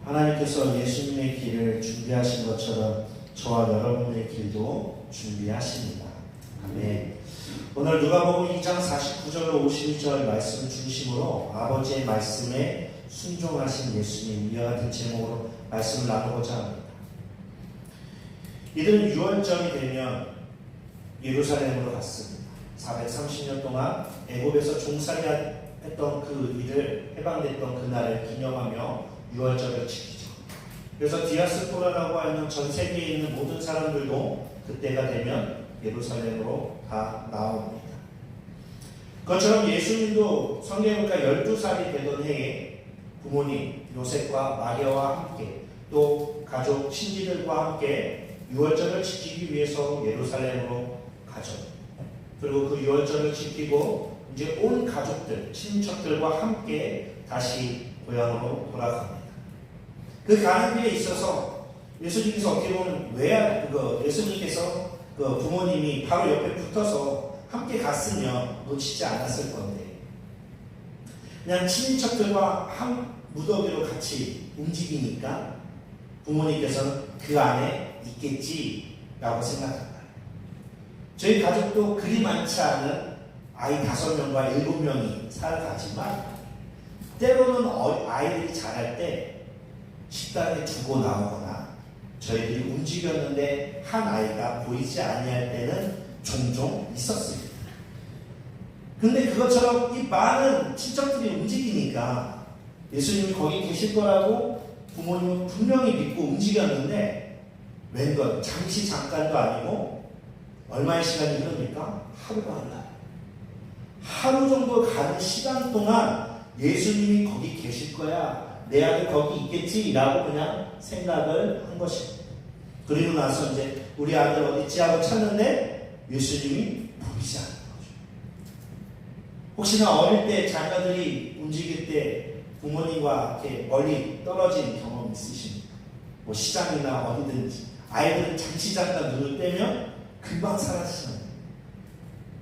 하나님께서 예수님의 길을 준비하신 것처럼 저와 여러분의 길도 준비하십니다. 아멘. 오늘 누가복음 2장 49절로 51절 말씀 중심으로 아버지의 말씀에 순종하신 예수님, 이와 같은 제목으로 말씀을 나누고자 합니다. 이들은 6월절이 되면 예루살렘으로 갔습니다. 430년 동안 애굽에서 종살이했던 그 일을 해방됐던 그날을 기념하며 6월절을 지키죠. 그래서 디아스포라라고 하는 전 세계에 있는 모든 사람들도 그때가 되면 예루살렘으로 다 나옵니다. 그것처럼 예수님도 성경에 보니까 12살이 되던 해에 부모님 요셉과 마리아와 함께 또 가족 친지들과 함께 6월절을 지키기 위해서 예루살렘으로 가죠. 그리고 그 6월절을 지키고 이제 온 가족들, 친척들과 함께 다시 고향으로 돌아갑니다. 그 가는 길에 있어서 예수님께서 어떻게 보면 예수님께서 그 부모님이 바로 옆에 붙어서 함께 갔으면 놓치지 않았을 건데 그냥 친인척들과 한 무더기로 같이 움직이니까 부모님께서는 그 안에 있겠지라고 생각합니다. 저희 가족도 그리 많지 않은 아이 5명과 7명이 살아가지만 때로는 아이들이 자랄 때 식당에 두고 나오거나 저희들이 움직였는데 한 아이가 보이지 아니할 때는 종종 있었습니다. 근데 그것처럼 이 많은 친척들이 움직이니까 예수님이 거기 계실 거라고 부모님은 분명히 믿고 움직였는데 웬걸 잠시 잠깐도 아니고 얼마의 시간이 흐릅니까? 하루가 흘러요. 하루 정도 가는 시간 동안 예수님이 거기 계실 거야, 내 아들 거기 있겠지 라고 그냥 생각을 한 것입니다. 그리고 나서 이제 우리 아들 어딨지 하고 찾는데 예수님이 보이지 않는 거죠. 혹시나 어릴 때 자녀들이 움직일 때 부모님과 이렇게 멀리 떨어진 경험 있으십니까? 뭐 시장이나 어디든지 아이들은 잠시 잠깐 눈을 떼면 금방 사라지잖아요.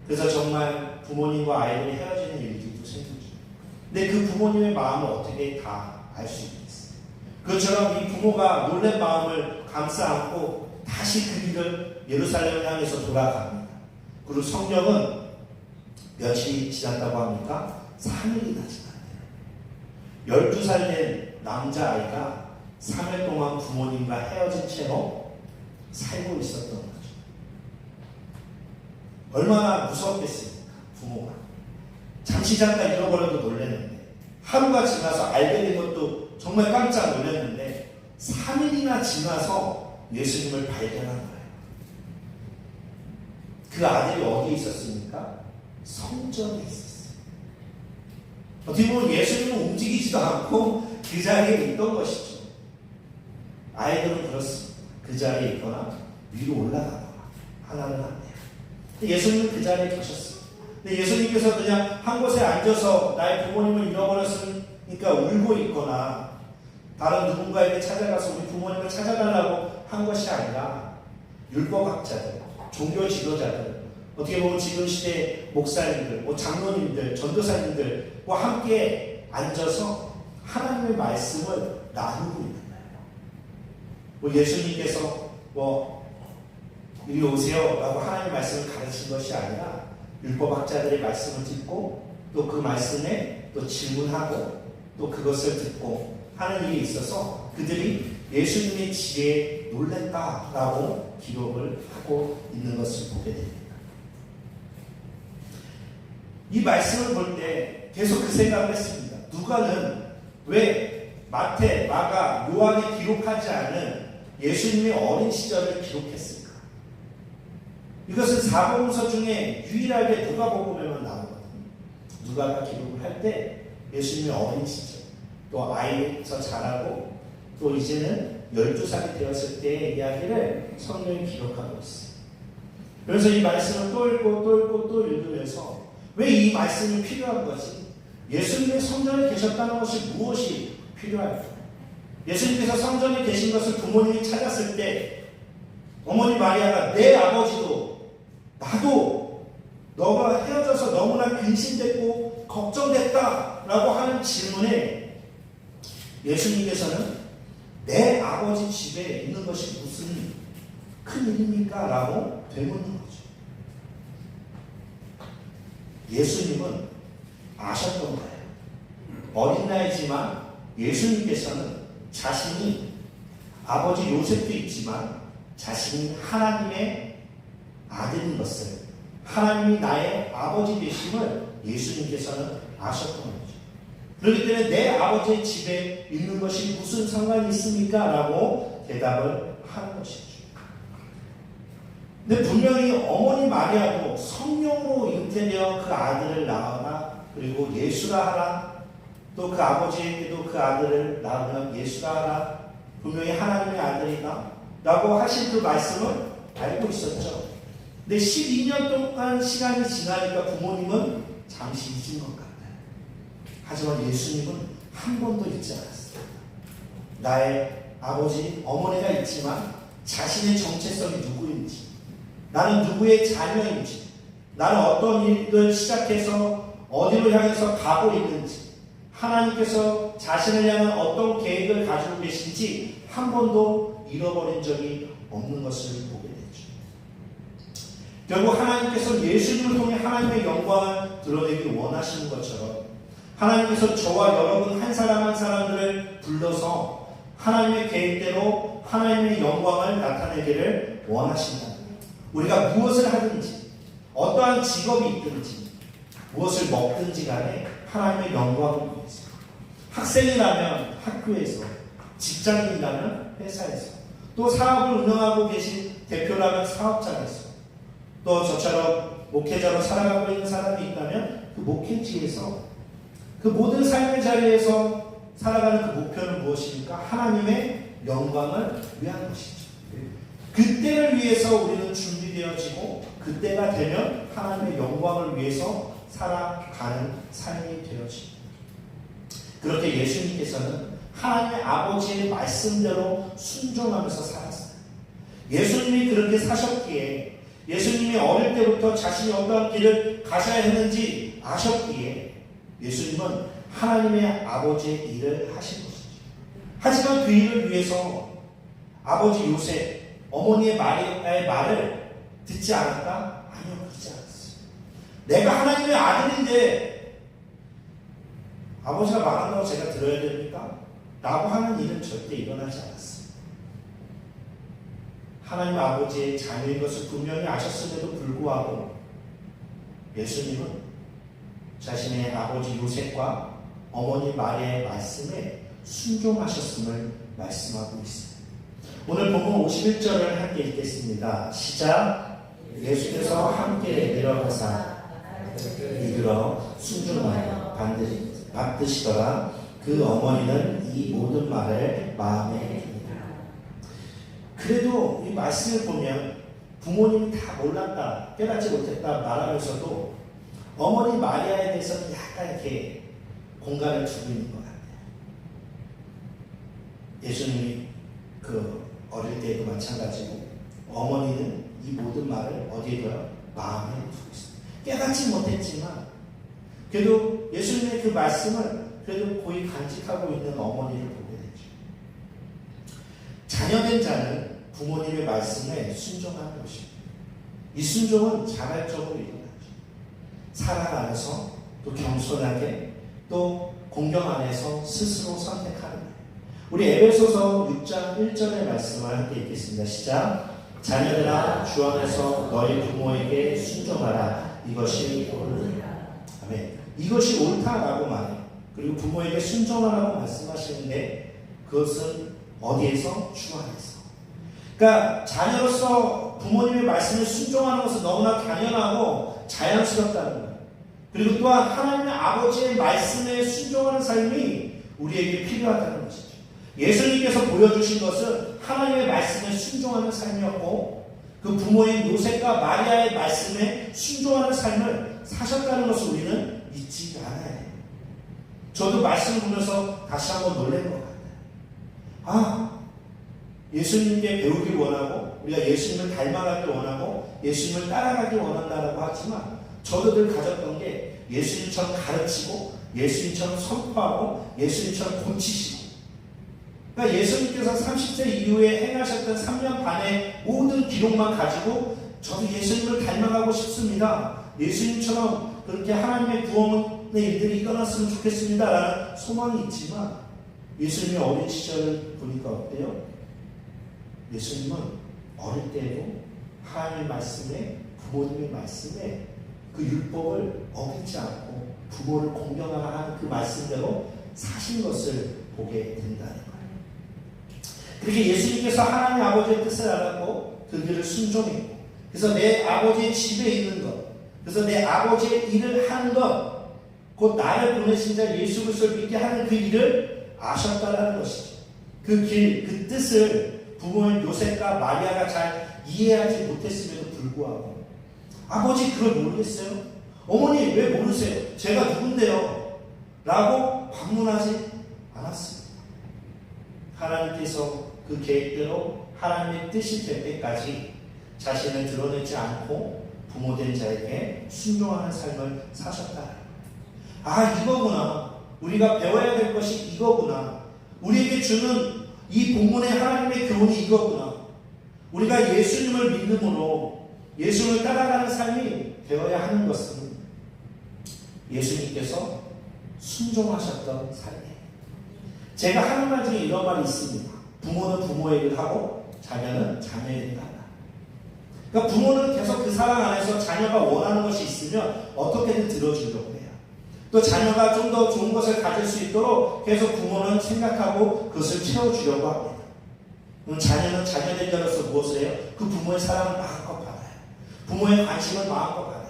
그래서 정말 부모님과 아이들이 헤어지는 일들도 생기죠. 근데 그 부모님의 마음을 어떻게 다 알 수 있겠어요? 그것처럼 이 부모가 놀란 마음을 감싸 안고 다시 그 길을 예루살렘을 향해서 돌아갑니다. 그리고 성경은 며칠이 지났다고 합니까? 3일이나 지났대요. 12살 된 남자아이가 3일 동안 부모님과 헤어진 채로 살고 있었던 거죠. 얼마나 무섭겠습니까? 부모가. 잠시 잠깐 잃어버려도 놀랐는데 하루가 지나서 알게 된 것도 정말 깜짝 놀랐는데 3일이나 지나서 예수님을 발견한 거예요. 그 아들이 어디에 있었습니까? 성전에 있었어요. 어떻게 보면 예수님은 움직이지도 않고 그 자리에 있던 것이죠. 아이들은 그렇습니다. 그 자리에 있거나 위로 올라가거나 하나는 안 돼요. 예수님은 그 자리에 계셨어요. 근데 예수님께서 그냥 한 곳에 앉아서 나의 부모님을 잃어버렸으니까 울고 있거나 다른 누군가에게 찾아가서 우리 부모님을 찾아달라고 한 것이 아니라 율법학자들, 종교 지도자들, 어떻게 보면 지금 시대 목사님들, 장로님들, 전도사님들과 함께 앉아서 하나님의 말씀을 나누고 있는 거예요. 예수님께서 이리 오세요 라고 하나님의 말씀을 가르친 것이 아니라 율법학자들의 말씀을 듣고 또 그 말씀에 또 질문하고 또 그것을 듣고 하는 일이 있어서 그들이 예수님의 지혜에 놀랐다라고 기록을 하고 있는 것을 보게 됩니다. 이 말씀을 볼 때 계속 그 생각을 했습니다. 누가는 왜 마태, 마가, 요한에 기록하지 않은 예수님의 어린 시절을 기록했을까? 이것은 사복음서 중에 유일하게 누가복음에만 나오거든요. 누가가 기록을 할 때 예수님의 어린 시절, 또 아이에서 자라고 또 이제는 12살이 되었을 때의 이야기를 성경에 기록하고 있어요. 그래서 이 말씀을 또 읽고 또 읽고 또 읽으면서 왜 이 말씀이 필요한 거지? 예수님의 성전에 계셨다는 것이 무엇이 필요할까? 예수님께서 성전에 계신 것을 부모님이 찾았을 때 어머니 마리아가 내 아버지도 나도 너가 헤어져서 너무나 근심됐고 걱정됐다라고 하는 질문에 예수님께서는 내 아버지 집에 있는 것이 무슨 큰 일입니까? 라고 되묻는 거죠. 예수님은 아셨던 거예요. 어린 나이지만 예수님께서는 자신이 아버지 요셉도 있지만 자신이 하나님의 아들인 것을, 하나님이 나의 아버지 되심을 예수님께서는 아셨던 거죠. 그렇기 때문에 내 아버지의 집에 있는 것이 무슨 상관이 있습니까? 라고 대답을 하는 것이죠. 근데 분명히 어머니 마리아도 성령으로 잉태되어 그 아들을 낳아라, 그리고 예수라 하라, 또 그 아버지에게도 그 아들을 낳으면 예수라 하라, 분명히 하나님의 아들이다 라고 하신 그 말씀을 알고 있었죠. 근데 12년 동안 시간이 지나니까 부모님은 잠시 잊은 것 같아요. 하지만 예수님은 한 번도 잊지 않았어요. 나의 아버지, 어머니가 있지만 자신의 정체성이 누구인지, 나는 누구의 자녀인지, 나는 어떤 일을 시작해서 어디로 향해서 가고 있는지, 하나님께서 자신을 향한 어떤 계획을 가지고 계신지 한 번도 잃어버린 적이 없는 것을 보게 되죠. 결국 하나님께서 예수님을 통해 하나님의 영광을 드러내기 원하시는 것처럼 하나님께서 저와 여러분 한 사람 한 사람들을 불러서 하나님의 계획대로 하나님의 영광을 나타내기를 원하신다. 우리가 무엇을 하든지, 어떠한 직업이 있든지, 무엇을 먹든지 간에 하나님의 영광을 위해서, 학생이라면 학교에서, 직장인이라면 회사에서, 또 사업을 운영하고 계신 대표라면 사업장에서, 또 저처럼 목회자로 살아가고 있는 사람이 있다면 그 목회지에서, 그 모든 삶의 자리에서 살아가는 그 목표는 무엇입니까? 하나님의 영광을 위한 것이죠. 그때를 위해서 우리는 준비되어지고 그때가 되면 하나님의 영광을 위해서 살아가는 삶이 되어집니다. 그렇게 예수님께서는 하나님의 아버지의 말씀대로 순종하면서 살았어요. 예수님이 그렇게 사셨기에, 예수님이 어릴 때부터 자신이 어떠한 길을 가셔야 했는지 아셨기에 예수님은 하나님의 아버지의 일을 하신 것이죠. 하지만 그 일을 위해서 아버지 요셉, 어머니의 마리아의 말을 듣지 않았다? 아니요, 그렇지 않았어요. 내가 하나님의 아들인데 아버지가 말한다고 제가 들어야 됩니까? 라고 하는 일은 절대 일어나지 않았어요. 하나님 아버지의 자녀인 것을 분명히 아셨음에도 불구하고 예수님은 자신의 아버지 요셉과 어머니 마리아의 말씀에 순종하셨음을 말씀하고 있습니다. 오늘 본문 51절을 함께 읽겠습니다. 시작. 예수께서 함께 내려가사 이끌어 순종하여 받드시더라. 그 어머니는 이 모든 말을 마음에 듭니다. 그래도 이 말씀을 보면 부모님이 다 몰랐다, 깨닫지 못했다 말하면서도 어머니 마리아에 대해서는 약간 이렇게 공간을 주고 있는 것 같아요. 예수님이 그 어릴 때에도 마찬가지고 어머니는 이 모든 말을 어디에 둬요? 마음에 두고 있습니다. 깨닫지 못했지만 그래도 예수님의 그 말씀을 그래도 고이 간직하고 있는 어머니를 보게 되죠. 자녀된 자는 부모님의 말씀에 순종하는 것입니다. 이 순종은 자발적으로 일어나죠. 사랑 안에서, 또 겸손하게, 또 공경 안에서 스스로 선택하는 거예요. 우리 에베소서 6장 1절의 말씀을 함께 읽겠습니다. 시작. 자녀들아 주 안에서 너희 부모에게 순종하라. 이것이 옳으니라. 아멘. 이것이 옳다라고 말해요. 그리고 부모에게 순종하라고 말씀하시는데 그것은 어디에서? 주 안에서. 그러니까 자녀로서 부모님의 말씀에 순종하는 것은 너무나 당연하고 자연스럽다는 거예요. 그리고 또한 하나님의 아버지의 말씀에 순종하는 삶이 우리에게 필요하다는 것이죠. 예수님께서 보여주신 것은 하나님의 말씀에 순종하는 삶이었고 그 부모인 요셉과 마리아의 말씀에 순종하는 삶을 사셨다는 것을 우리는 잊지 않아야 해요. 저도 말씀을 보면서 다시 한번 놀란 것 같아요. 아, 예수님께 배우길 원하고 우리가 예수님을 닮아가길 원하고 예수님을 따라가길 원한다라고 하지만 저도 늘 가졌던 게 예수님처럼 가르치고 예수님처럼 선포하고 예수님처럼 고치시고 그러니까 예수님께서 30세 이후에 행하셨던 3년 반의 모든 기록만 가지고 저도 예수님을 닮아가고 싶습니다. 예수님처럼 그렇게 하나님의 구원의 일들이 일어났으면 좋겠습니다. 라는 소망이 있지만 예수님의 어린 시절을 보니까 어때요? 예수님은 어릴 때에도 하나님의 말씀에, 부모님의 말씀에 그 율법을 어기지 않고 부모를 공경하라 하는 그 말씀대로 사신 것을 보게 된다는 거예요. 그렇게 예수님께서 하나님 아버지의 뜻을 알았고 그 길을 순종했고, 그래서 내 아버지의 집에 있는 것, 그래서 내 아버지의 일을 하는 것, 곧 나를 보내신 자 예수 그리스도를 믿게 하는 그 일을 아셨다라는 것이죠. 그 길, 그 뜻을 부모인 요셉과 마리아가 잘 이해하지 못했음에도 불구하고, 아버지 그걸 모르겠어요? 어머니 왜 모르세요? 제가 누군데요? 라고 반문하지 않았습니다. 하나님께서 그 계획대로 하나님의 뜻이 될 때까지 자신을 드러내지 않고 부모된 자에게 순종하는 삶을 사셨다. 아, 이거구나. 우리가 배워야 될 것이 이거구나. 우리에게 주는 이 본문의 하나님의 교훈이 이거구나. 우리가 예수님을 믿음으로 예수님을 따라가는 삶이 되어야 하는 것은 예수님께서 순종하셨던 삶이에요. 제가 하는 말 중에 이런 말이 있습니다. 부모는 부모의 일을 하고 자녀는 자녀의 일을 한다. 그러니까 부모는 계속 그 사랑 안에서 자녀가 원하는 것이 있으면 어떻게든 들어주려고 해요. 또 자녀가 좀 더 좋은 것을 가질 수 있도록 계속 부모는 생각하고 그것을 채워주려고 합니다. 그럼 자녀는 자녀된 자로서 무엇을 해요? 그 부모의 사랑을 마음껏 받아요. 부모의 관심을 마음껏 받아요.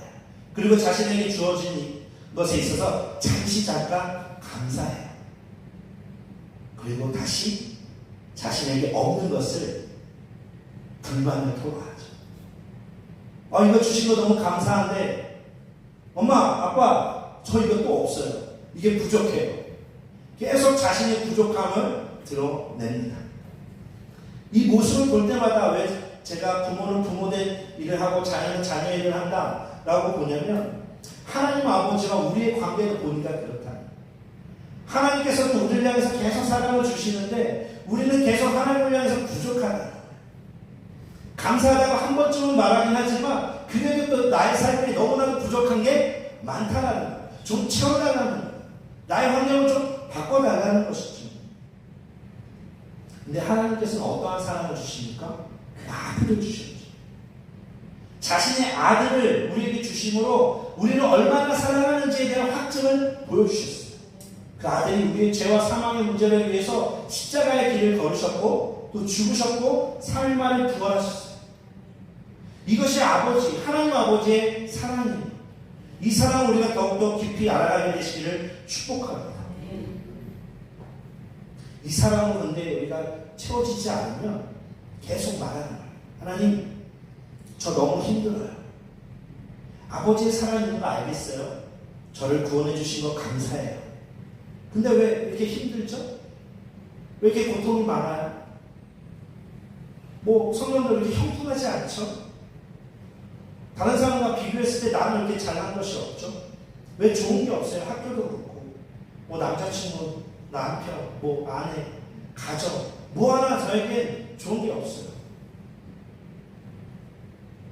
그리고 자신에게 주어진 것에 있어서 잠시 잠깐 감사해요. 그리고 다시 자신에게 없는 것을 불만을 토로하죠. 이거 주신 거 너무 감사한데 엄마, 아빠, 저 이거 또 없어요. 이게 부족해요. 계속 자신의 부족함을 드러냅니다. 이 모습을 볼 때마다 왜 제가 부모는 부모된 일을 하고 자녀는 자녀의 일을 한다 라고 보냐면, 하나님 아버지와 우리의 관계를 보니까 그렇다. 하나님께서는 우리를 향해서 계속 사랑을 주시는데 우리는 계속 하나님을 향해서 부족하다. 감사하다고 한 번쯤은 말하긴 하지만 그래도 또 나의 삶에 너무나도 부족한 게 많다라는 거예요. 좀 채워달라는 거예요. 나의 환경을 좀 바꿔달라는 것이죠. 근데 하나님께서는 어떠한 사랑을 주십니까? 아들을 주셨죠. 자신의 아들을 우리에게 주심으로 우리는 얼마나 사랑하는지에 대한 확증을 보여주셨어요. 그 아들이 우리의 죄와 사망의 문제를 위해서 십자가의 길을 걸으셨고 또 죽으셨고 3일 만에 부활하셨어요. 이것이 아버지, 하나님 아버지의 사랑입니다. 이 사랑을 우리가 더욱더 깊이 알아가게 되시기를 축복합니다. 이 사랑은 근데 우리가 채워지지 않으면 계속 말하는 거예요. 하나님, 저 너무 힘들어요. 아버지의 사랑이 있는 거 알겠어요. 저를 구원해 주신 거 감사해요. 근데 왜 이렇게 힘들죠? 왜 이렇게 고통이 많아요? 성령도 이렇게 형통하지 않죠? 다른 사람과 비교했을 때 나는 이렇게 잘난 것이 없죠? 왜 좋은 게 없어요? 학교도 그렇고, 남자친구, 남편, 아내, 가정, 하나 저에게 좋은 게 없어요.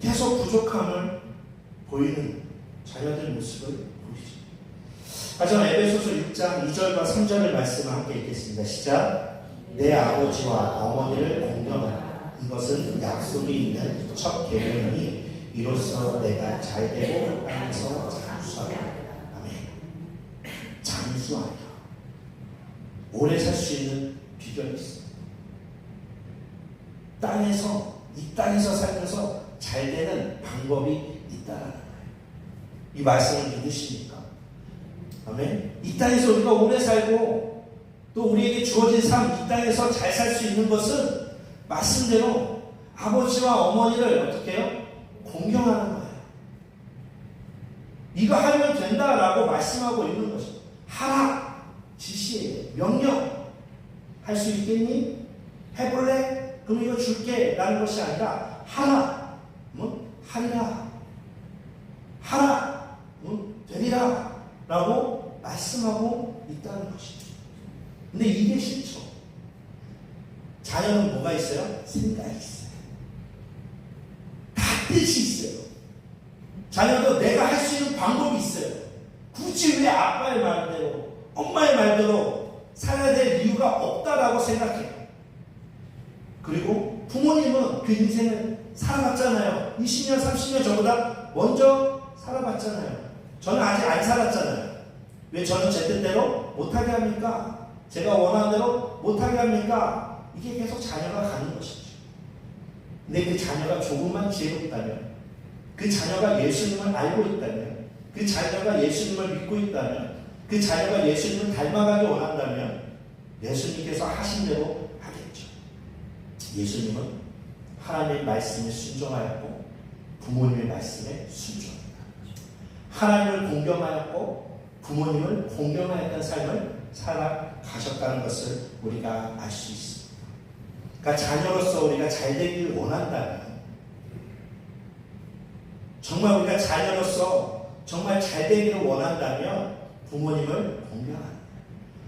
계속 부족함을 보이는 자녀들 모습을 보이죠. 하지만 에베소서 6장 2절과 3절의 말씀을 함께 읽겠습니다. 시작. 내 아버지와 어머니를 공경하라. 이것은 약속이 있는 첫 계명이니 이로써 내가 잘되고 땅에서 장수하리라. 아멘. 장수하리라. 오래 살 수 있는 비결이 있습니다. 이 땅에서 살면서 잘 되는 방법이 있다라는 거예요. 이 말씀을 믿으십니까? 아멘. 이 땅에서 우리가 오래 살고 또 우리에게 주어진 삶, 이 땅에서 잘 살 수 있는 것은 말씀대로 아버지와 어머니를 어떻게 해요? 공경하는 거예요. 이거 하면 된다라고 말씀하고 있는 것입니다. 하라. 지시해. 명령. 할 수 있겠니? 해볼래? 그럼 이거 줄게. 라는 것이 아니라 하라. 하리라. 하라. 되리라. 라고 말씀하고 있다는 것입니다. 근데 이게 싫죠. 자녀는 뭐가 있어요? 생각이 있어요. 다 뜻이 있어요. 자녀도 내가 할 수 있는 방법이 있어요. 굳이 왜 아빠의 말대로, 엄마의 말대로 살아야 될 이유가 없다라고 생각해요. 그리고 부모님은 그 인생을 살아봤잖아요. 20년, 30년 저보다 먼저 살아봤잖아요. 저는 아직 안 살았잖아요. 왜 저는 제 뜻대로 못하게 합니까? 제가 원하는 대로 못하게 합니까? 이게 계속 자녀가 가는 것이죠. 근데 그 자녀가 조금만 지혜롭다면, 그 자녀가 예수님을 알고 있다면, 그 자녀가 예수님을 믿고 있다면, 그 자녀가 예수님을 닮아가기 원한다면 예수님께서 하신 대로 하겠죠. 예수님은 하나님의 말씀에 순종하였고 부모님의 말씀에 순종합니다. 하나님을 공경하였고 부모님을 공경하였던 삶을 살아가셨다는 것을 우리가 알 수 있습니다. 그러니까 자녀로서 우리가 잘 되길 원한다면, 정말 우리가 자녀로서 정말 잘 되기를 원한다면 부모님을 공경합니다.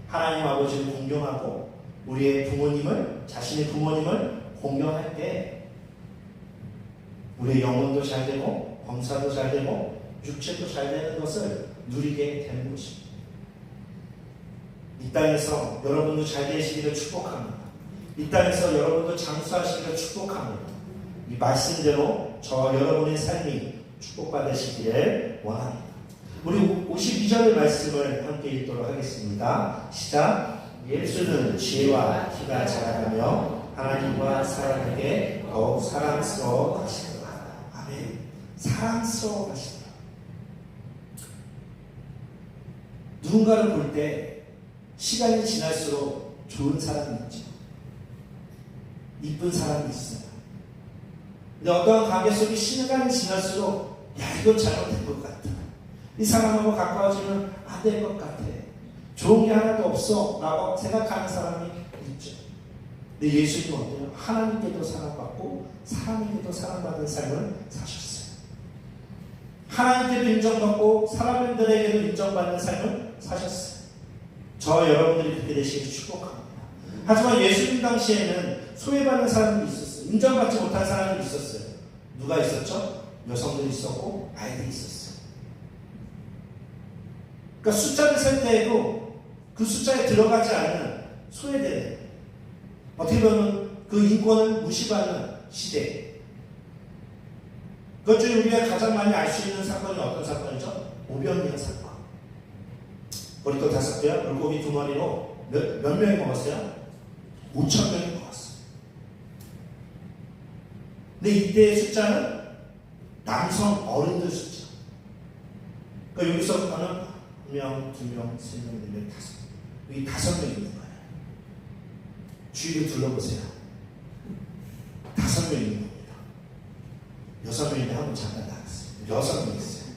하나님 아버지를 공경하고 우리의 부모님을, 자신의 부모님을 공경할 때 우리의 영혼도 잘 되고 범사도 잘 되고 육체도 잘 되는 것을 누리게 되는 것입니다. 이 땅에서 여러분도 잘 되시기를 축복합니다. 이 땅에서 여러분도 장수하시기를 축복합니다. 이 말씀대로 저와 여러분의 삶이 축복받으시기를 원합니다. 우리 52절의 말씀을 함께 읽도록 하겠습니다. 시작. 예수는 지혜와 키가 자라가며 하나님과 사람에게 더욱 사랑스러워 하시더라. 아멘. 사랑스러워 하시더라. 누군가를 볼 때 시간이 지날수록 좋은 사람이 있죠. 이쁜 사람이 있어요. 근데 어떤 관계 속에 시간이 지날수록 야, 이건 잘못된 것 같아. 이 사람하고 가까워지면 안 될 것 같아. 좋은 게 하나도 없어 라고 생각하는 사람이 있죠. 근데 예수님은 어때요? 하나님께도 사랑받고 사람에게도 사랑받은 삶을 사셨어요. 하나님께도 인정받고 사람들에게도 인정받는 삶을 사셨어요. 저와 여러분들이 그렇게 되시길 축복합니다. 하지만 예수님 당시에는 소외받는 사람들이 있었어요. 인정받지 못한 사람들이 있었어요. 누가 있었죠? 여성들이 있었고 아이들이 있었어요. 그러니까 숫자를 셀 때에도 그 숫자에 들어가지 않는 소외되는, 어떻게 보면 그 인권을 무시받는 시대. 그것 중에 우리가 가장 많이 알 수 있는 사건이 어떤 사건이죠? 오병이어 사건. 보리떡 5개와 물고기 2마리로 몇 명이 먹었어요? 5,000명이 먹었어요. 근데 이때의 숫자는 남성 어른들 숫자. 그러니까 여기서부터는 1명, 2명, 3명, 4명, 5명. 여기 5명 있는 거예요. 주위를 둘러보세요. 5명 있는 겁니다. 6명인데 한번 잠깐 나갔어요. 6명 있어요.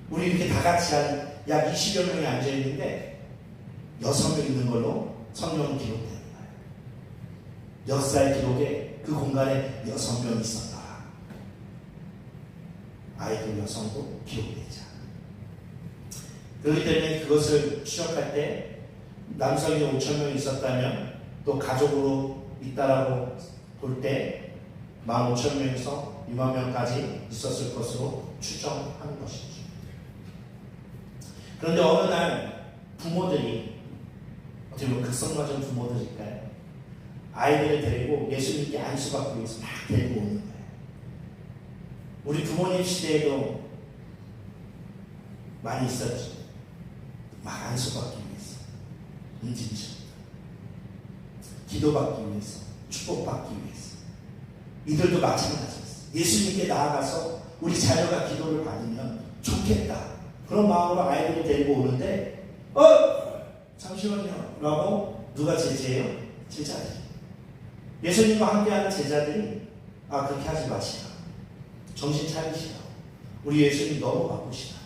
우리 이렇게 다 같이 한 약 20여 명이 앉아있는데 6명 있는 걸로 성경은 기록되는 거예요. 역사의 기록에 그 공간에 6명이 있었다. 아이들 여성도 기록되지 않아요. 그렇기 때문에 그것을 추적할 때 남성이 5,000명이 있었다면 또 가족으로 있다라고 볼 때 15,000명에서 60,000명까지 있었을 것으로 추정하는 것이죠. 그런데 어느 날 부모들이, 어떻게 보면 극성맞은 부모들일까요? 아이들을 데리고 예수님께 안수받기 위해서 막 데리고 오는 거예요. 우리 부모님 시대에도 많이 있었죠. 막 안수받기 위해서, 인진처 기도받기 위해서, 축복받기 위해서. 이들도 마찬가지였어요. 예수님께 나아가서 우리 자녀가 기도를 받으면 좋겠다. 그런 마음으로 아이들을 데리고 오는데 잠시만요 라고 누가 제지해요? 제자들이. 예수님과 함께하는 제자들이 그렇게 하지 마시라. 정신 차리시라. 우리 예수님 너무 바쁘시다.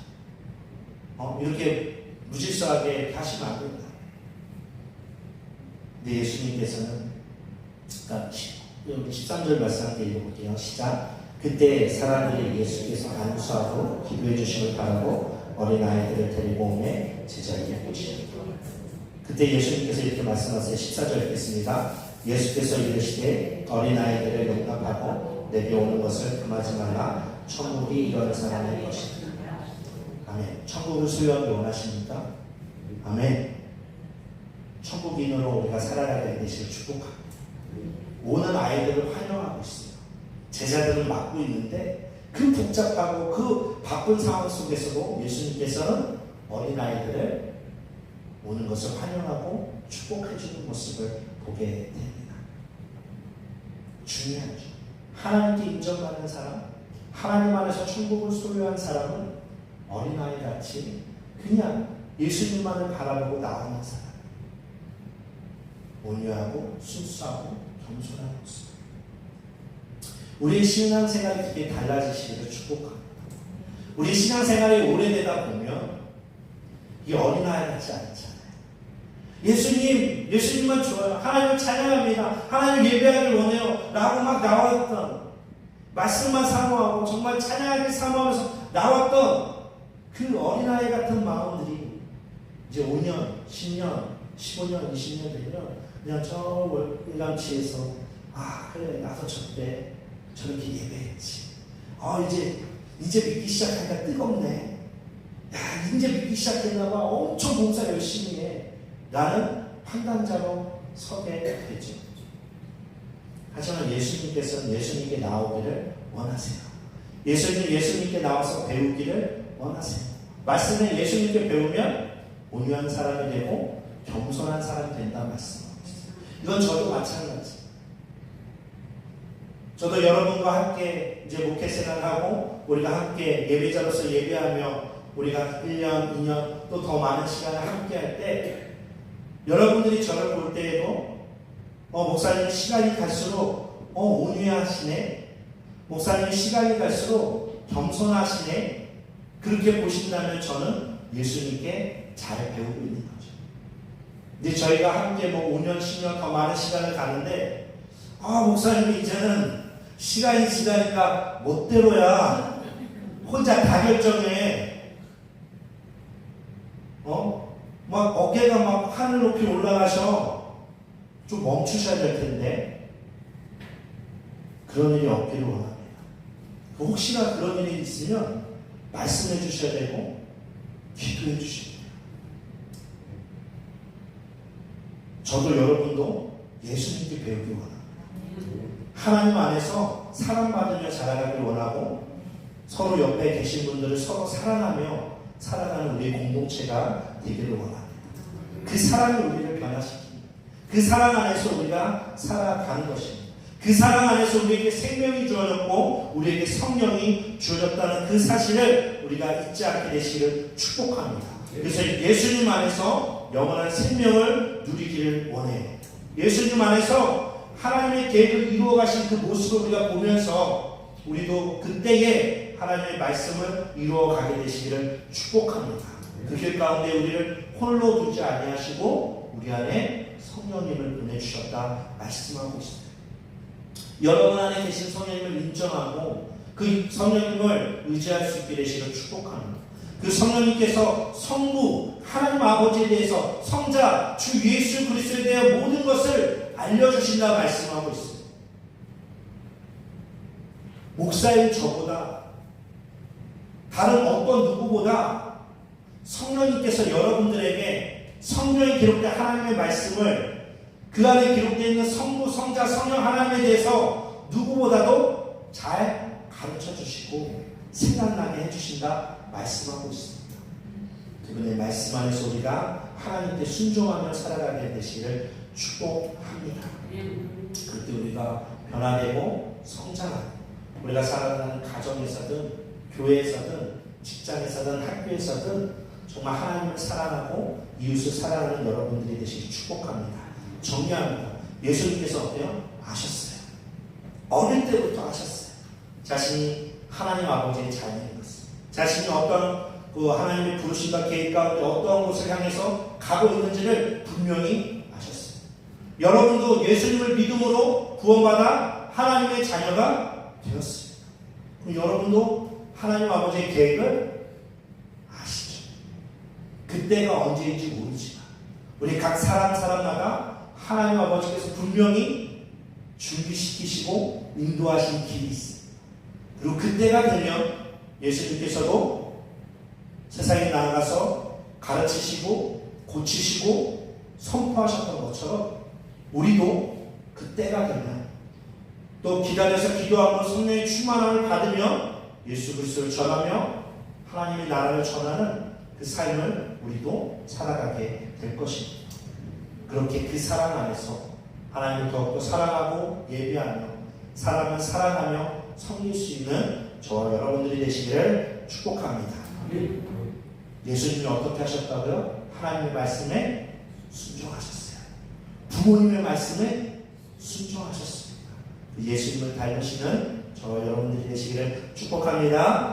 이렇게 무질서하게 하시면 안 된다. 근데 예수님께서는 13절 말씀 함께 읽어볼게요. 시작. 그때 사람들이 예수께서 안수하고 기도해 주심을 바라고 어린아이들을 데리고 오매 제자에게 보시니. 그때 예수님께서 이렇게 말씀하세요. 14절 읽겠습니다. 예수께서 이르시되 어린아이들을 용납하고 내게 오는 것을 금하지 말라. 천국이 이런 사람의 것이다. 아멘. 천국을 수요하기 원하십니까? 아멘. 천국인으로 우리가 살아가게 되시길 축복합니다. 오는 아이들을 환영하고 있어요. 제자들을 맡고 있는데 그 복잡하고 그 바쁜 상황 속에서도 예수님께서는 어린아이들을 오는 것을 환영하고 축복해 주는 모습을 보게 됩니다. 중요하죠. 하나님께 인정받는 사람, 하나님 안에서 천국을 소유한 사람은 어린아이같이 그냥 예수님만을 바라보고 나오는 사람. 온유하고 순수하고 겸손한 모습. 우리의 신앙생활이 그렇게 달라지시기를 축복합니다. 우리 신앙생활이 오래되다 보면 이 어린아이 같지 않잖아요. 예수님만 좋아요. 하나님을 찬양합니다. 하나님 예배하기를 원해요. 라고 막 나왔던, 말씀만 사모하고 정말 찬양하기를 사모하면서 나왔던 그 어린아이 같은 마음들이 이제 5년, 10년, 15년, 20년 되면 그냥 저 월남치에서 그래 나도 저때 저렇게 예배했지. 이제 믿기 시작하니까 뜨겁네. 이제 믿기 시작했나봐. 엄청 봉사 열심히 해. 나는 판단자로 서게 되죠. 하지만 예수님께서는 예수님께 나오기를 원하세요. 예수님께 나와서 배우기를 원하세요. 말씀을 예수님께 배우면 온유한 사람이 되고 겸손한 사람이 된다 말씀하고 있어요. 이건 저도 마찬가지. 저도 여러분과 함께 이제 목회 생활하고 우리가 함께 예배자로서 예배하며 우리가 1년, 2년 또 더 많은 시간을 함께 할 때 여러분들이 저를 볼 때에도 목사님 시간이 갈수록 온유하시네. 목사님 시간이 갈수록 겸손하시네. 그렇게 보신다면 저는 예수님께 잘 배우고 있는 거죠. 근데 저희가 함께 5년, 10년 더 많은 시간을 가는데 목사님이 이제는 시간이 지나니까 멋대로야. 혼자 다 결정해. 막 어깨가 막 하늘 높이 올라가셔. 좀 멈추셔야 될 텐데. 그런 일이 없기를 원합니다. 혹시나 그런 일이 있으면 말씀해 주셔야 되고 기도해 주셔야 돼요. 저도 여러분도 예수님께 배우기 원합니다. 하나님 안에서 사랑받으며 자라가길 원하고 서로 옆에 계신 분들을 서로 사랑하며 살아가는 우리의 공동체가 되기를 원합니다. 그 사랑이 우리를 변화시킵니다. 그 사랑 안에서 우리가 살아가는 것입니다. 그 사랑 안에서 우리에게 생명이 주어졌고 우리에게 성령이 주어졌다는 그 사실을 우리가 잊지 않게 되시기를 축복합니다. 그래서 예수님 안에서 영원한 생명을 누리기를 원해요. 예수님 안에서 하나님의 계획을 이루어 가신 그 모습을 우리가 보면서 우리도 그때에 하나님의 말씀을 이루어 가게 되시기를 축복합니다. 그 길 가운데 우리를 홀로 두지 아니하시고 우리 안에 성령님을 보내주셨다 말씀하고 있습니다. 여러분 안에 계신 성령님을 인정하고 그 성령님을 의지할 수 있게 되시기를 축복합니다. 그 성령님께서 성부 하나님 아버지에 대해서 성자 주 예수 그리스도에 대한 모든 것을 알려주신다 말씀하고 있습니다. 목사인 저보다 다른 어떤 누구보다 성령님께서 여러분들에게 성경에 기록된 하나님의 말씀을 그 안에 기록되어 있는 성부, 성자, 성령 하나님에 대해서 누구보다도 잘 가르쳐 주시고 생각나게 해주신다 말씀하고 있습니다. 그분의 말씀 안에서 우리가 하나님께 순종하며 살아가게 되시기를 축복합니다. 그때 우리가 변화되고 성장하고 우리가 살아가는 가정에서든 교회에서든 직장에서든 학교에서든 정말 하나님을 사랑하고 이웃을 사랑하는 여러분들이 되시길 축복합니다. 정리합니다. 예수님께서 어때요? 아셨어요. 어릴 때부터 아셨어요. 자신이 하나님 아버지의 자녀인 것을. 자신이 어떤 하나님의 부르심과 계획 가운데 어떤 곳을 향해서 가고 있는지를 분명히 아셨어요. 여러분도 예수님을 믿음으로 구원받아 하나님의 자녀가 되었어요. 그럼 여러분도 하나님 아버지의 계획을 아시죠? 그때가 언제인지 모르지만 우리 각 사람마다 하나님 아버지께서 분명히 준비시키시고 인도하신 길이 있습니다. 그리고 그때가 되면 예수님께서도 세상에 나아가서 가르치시고 고치시고 선포하셨던 것처럼 우리도 그때가 되면 또 기다려서 기도하고 성령의 충만함을 받으며 예수 그리스도를 전하며 하나님의 나라를 전하는 그 삶을 우리도 살아가게 될 것입니다. 그렇게 그 사랑 안에서 하나님을 더욱더 사랑하고 예배하며 사랑을 사랑하며 섬길 수 있는 저와 여러분들이 되시기를 축복합니다. 예수님이 어떻게 하셨다고요? 하나님의 말씀에 순종하셨어요. 부모님의 말씀에 순종하셨습니다. 예수님을 닮으시는 저와 여러분들이 되시기를 축복합니다.